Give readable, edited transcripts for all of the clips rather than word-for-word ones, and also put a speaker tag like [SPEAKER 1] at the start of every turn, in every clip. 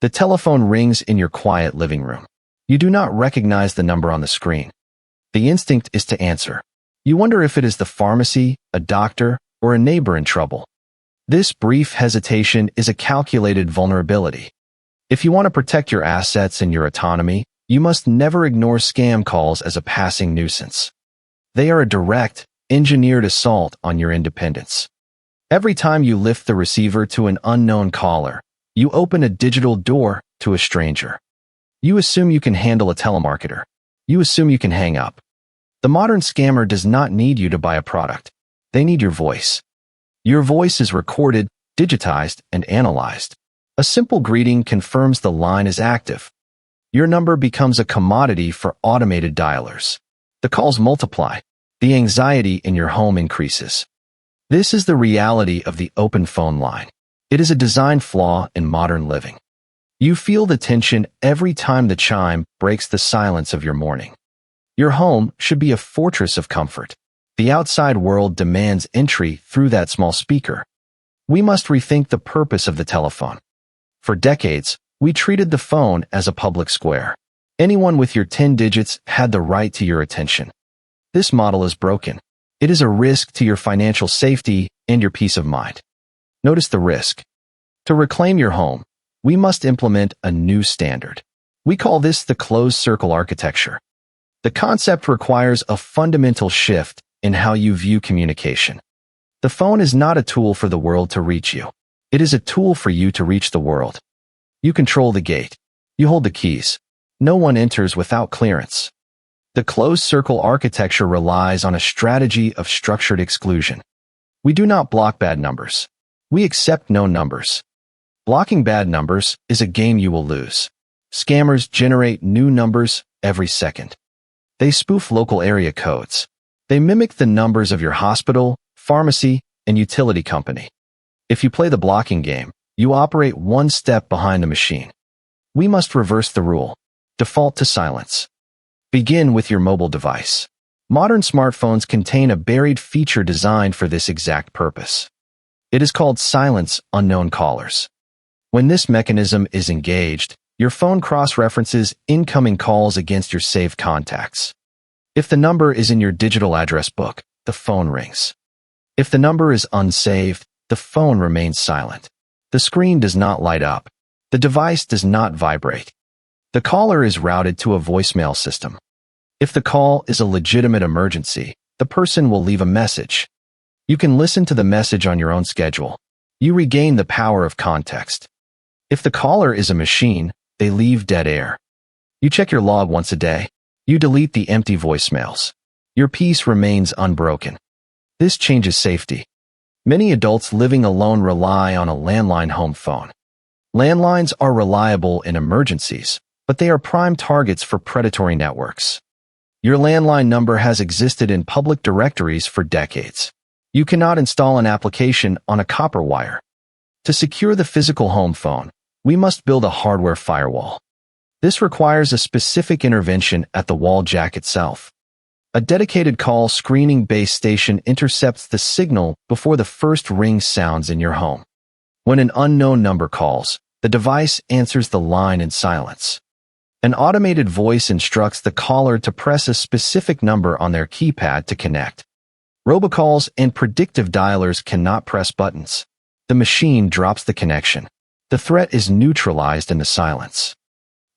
[SPEAKER 1] The telephone rings in your quiet living room. You do not recognize the number on the screen. The instinct is to answer. You wonder if it is the pharmacy, a doctor, or a neighbor in trouble. This brief hesitation is a calculated vulnerability. If you want to protect your assets and your autonomy, you must never ignore scam calls as a passing nuisance. They are a direct, engineered assault on your independence. Every time you lift the receiver to an unknown caller, you open a digital door to a stranger. You assume you can handle a telemarketer. You assume you can hang up. The modern scammer does not need you to buy a product. They need your voice. Your voice is recorded, digitized, and analyzed. A simple greeting confirms the line is active. Your number becomes a commodity for automated dialers. The calls multiply. The anxiety in your home increases. This is the reality of the open phone line. It is a design flaw in modern living. You feel the tension every time the chime breaks the silence of your morning. Your home should be a fortress of comfort. The outside world demands entry through that small speaker. We must rethink the purpose of the telephone. For decades, we treated the phone as a public square. Anyone with your 10 digits had the right to your attention. This model is broken. It is a risk to your financial safety and your peace of mind. Notice the risk. To reclaim your home, we must implement a new standard. We call this the closed circle architecture. The concept requires a fundamental shift in how you view communication. The phone is not a tool for the world to reach you. It is a tool for you to reach the world. You control the gate. You hold the keys. No one enters without clearance. The closed circle architecture relies on a strategy of structured exclusion. We do not block bad numbers. We accept known numbers. Blocking bad numbers is a game you will lose. Scammers generate new numbers every second. They spoof local area codes. They mimic the numbers of your hospital, pharmacy, and utility company. If you play the blocking game, you operate one step behind the machine. We must reverse the rule. Default to silence. Begin with your mobile device. Modern smartphones contain a buried feature designed for this exact purpose. It is called Silence Unknown Callers. When this mechanism is engaged, your phone cross-references incoming calls against your saved contacts. If the number is in your digital address book, the phone rings. If the number is unsaved, the phone remains silent. The screen does not light up. The device does not vibrate. The caller is routed to a voicemail system. If the call is a legitimate emergency, the person will leave a message. You can listen to the message on your own schedule. You regain the power of context. If the caller is a machine, they leave dead air. You check your log once a day. You delete the empty voicemails. Your peace remains unbroken. This changes safety. Many adults living alone rely on a landline home phone. Landlines are reliable in emergencies, but they are prime targets for predatory networks. Your landline number has existed in public directories for decades. You cannot install an application on a copper wire. To secure the physical home phone, we must build a hardware firewall. This requires a specific intervention at the wall jack itself. A dedicated call screening base station intercepts the signal before the first ring sounds in your home. When an unknown number calls, the device answers the line in silence. An automated voice instructs the caller to press a specific number on their keypad to connect. Robocalls and predictive dialers cannot press buttons. The machine drops the connection. The threat is neutralized in the silence.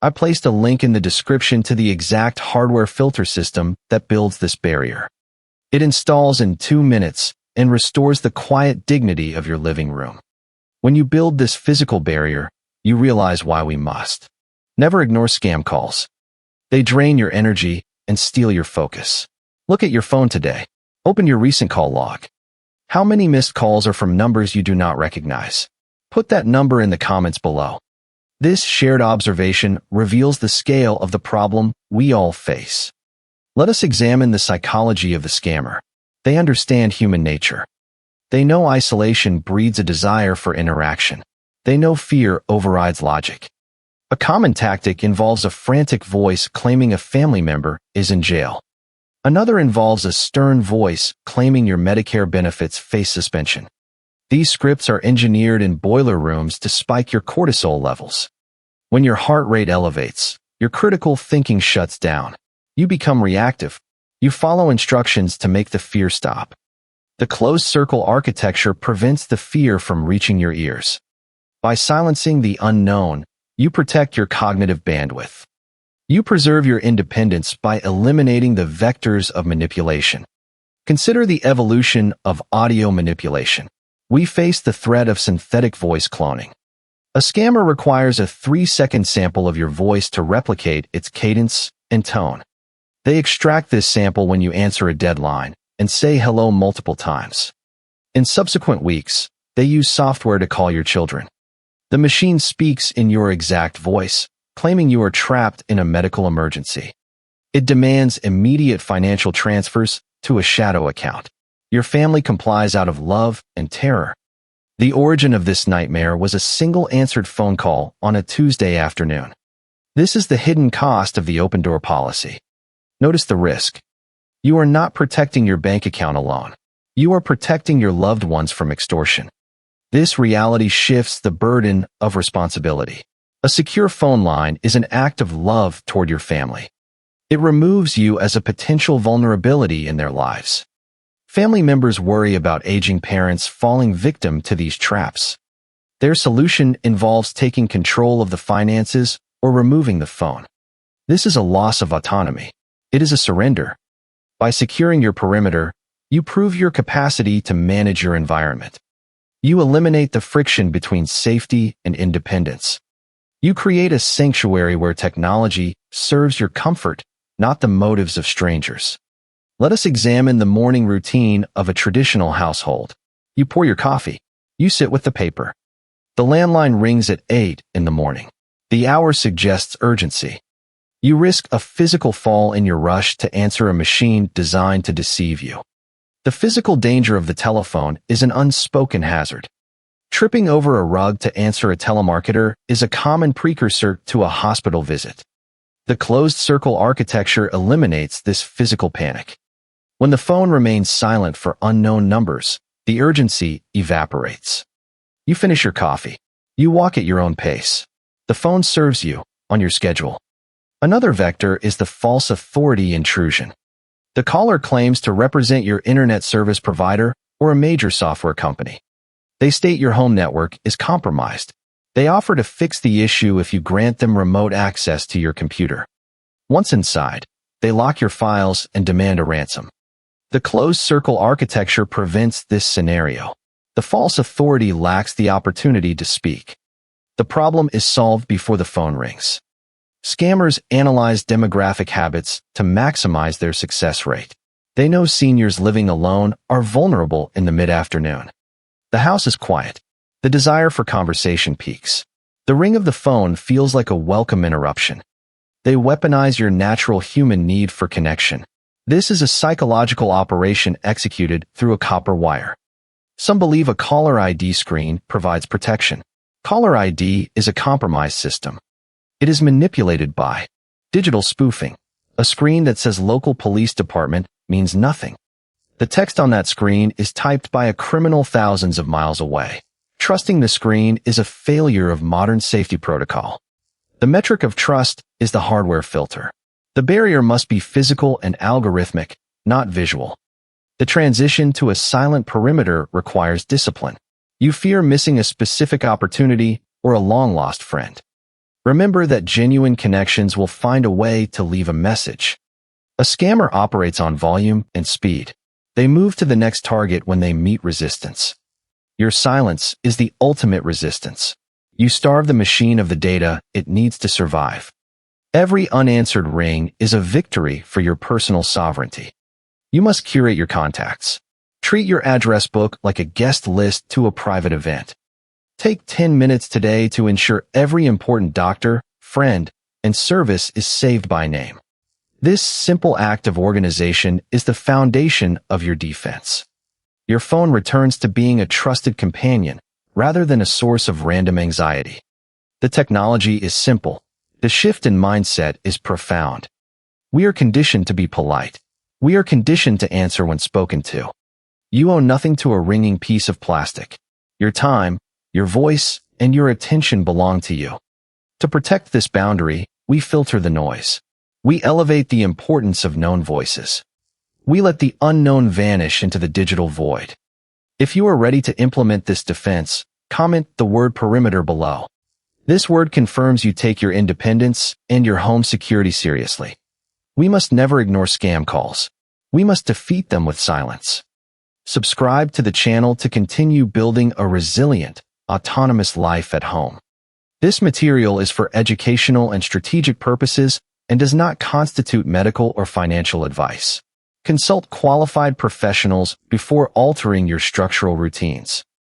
[SPEAKER 1] I placed a link in the description to the exact hardware filter system that builds this barrier. It installs in 2 minutes and restores the quiet dignity of your living room. When you build this physical barrier, you realize why we must. Never ignore scam calls. They drain your energy and steal your focus. Look at your phone today. Open your recent call log. How many missed calls are from numbers you do not recognize? Put that number in the comments below. This shared observation reveals the scale of the problem we all face. Let us examine the psychology of the scammer. They understand human nature. They know isolation breeds a desire for interaction. They know fear overrides logic. A common tactic involves a frantic voice claiming a family member is in jail. Another involves a stern voice claiming your Medicare benefits face suspension. These scripts are engineered in boiler rooms to spike your cortisol levels. When your heart rate elevates, your critical thinking shuts down. You become reactive. You follow instructions to make the fear stop. The closed circle architecture prevents the fear from reaching your ears. By silencing the unknown, you protect your cognitive bandwidth. You preserve your independence by eliminating the vectors of manipulation. Consider the evolution of audio manipulation. We face the threat of synthetic voice cloning. A scammer requires a 3-second sample of your voice to replicate its cadence and tone. They extract this sample when you answer a deadline and say hello multiple times. In subsequent weeks, they use software to call your children. The machine speaks in your exact voice, claiming you are trapped in a medical emergency. It demands immediate financial transfers to a shadow account. Your family complies out of love and terror. The origin of this nightmare was a single answered phone call on a Tuesday afternoon. This is the hidden cost of the open door policy. Notice the risk. You are not protecting your bank account alone. You are protecting your loved ones from extortion. This reality shifts the burden of responsibility. A secure phone line is an act of love toward your family. It removes you as a potential vulnerability in their lives. Family members worry about aging parents falling victim to these traps. Their solution involves taking control of the finances or removing the phone. This is a loss of autonomy. It is a surrender. By securing your perimeter, you prove your capacity to manage your environment. You eliminate the friction between safety and independence. You create a sanctuary where technology serves your comfort, not the motives of strangers. Let us examine the morning routine of a traditional household. You pour your coffee. You sit with the paper. The landline rings at 8 in the morning. The hour suggests urgency. You risk a physical fall in your rush to answer a machine designed to deceive you. The physical danger of the telephone is an unspoken hazard. Tripping over a rug to answer a telemarketer is a common precursor to a hospital visit. The closed circle architecture eliminates this physical panic. When the phone remains silent for unknown numbers, the urgency evaporates. You finish your coffee. You walk at your own pace. The phone serves you on your schedule. Another vector is the false authority intrusion. The caller claims to represent your internet service provider or a major software company. They state your home network is compromised. They offer to fix the issue if you grant them remote access to your computer. Once inside, they lock your files and demand a ransom. The closed circle architecture prevents this scenario. The false authority lacks the opportunity to speak. The problem is solved before the phone rings. Scammers analyze demographic habits to maximize their success rate. They know seniors living alone are vulnerable in the mid-afternoon. The house is quiet. The desire for conversation peaks. The ring of the phone feels like a welcome interruption. They weaponize your natural human need for connection. This is a psychological operation executed through a copper wire. Some believe a caller ID screen provides protection. Caller ID is a compromised system. It is manipulated by digital spoofing. A screen that says local police department means nothing. The text on that screen is typed by a criminal thousands of miles away. Trusting the screen is a failure of modern safety protocol. The metric of trust is the hardware filter. The barrier must be physical and algorithmic, not visual. The transition to a silent perimeter requires discipline. You fear missing a specific opportunity or a long-lost friend. Remember that genuine connections will find a way to leave a message. A scammer operates on volume and speed. They move to the next target when they meet resistance. Your silence is the ultimate resistance. You starve the machine of the data it needs to survive. Every unanswered ring is a victory for your personal sovereignty. You must curate your contacts. Treat your address book like a guest list to a private event. Take 10 minutes today to ensure every important doctor, friend, and service is saved by name. This simple act of organization is the foundation of your defense. Your phone returns to being a trusted companion rather than a source of random anxiety. The technology is simple. The shift in mindset is profound. We are conditioned to be polite. We are conditioned to answer when spoken to. You owe nothing to a ringing piece of plastic. Your time, your voice, and your attention belong to you. To protect this boundary, we filter the noise. We elevate the importance of known voices. We let the unknown vanish into the digital void. If you are ready to implement this defense, comment the word perimeter below. This word confirms you take your independence and your home security seriously. We must never ignore scam calls. We must defeat them with silence. Subscribe to the channel to continue building a resilient, autonomous life at home. This material is for educational and strategic purposes and does not constitute medical or financial advice. Consult qualified professionals before altering your structural routines.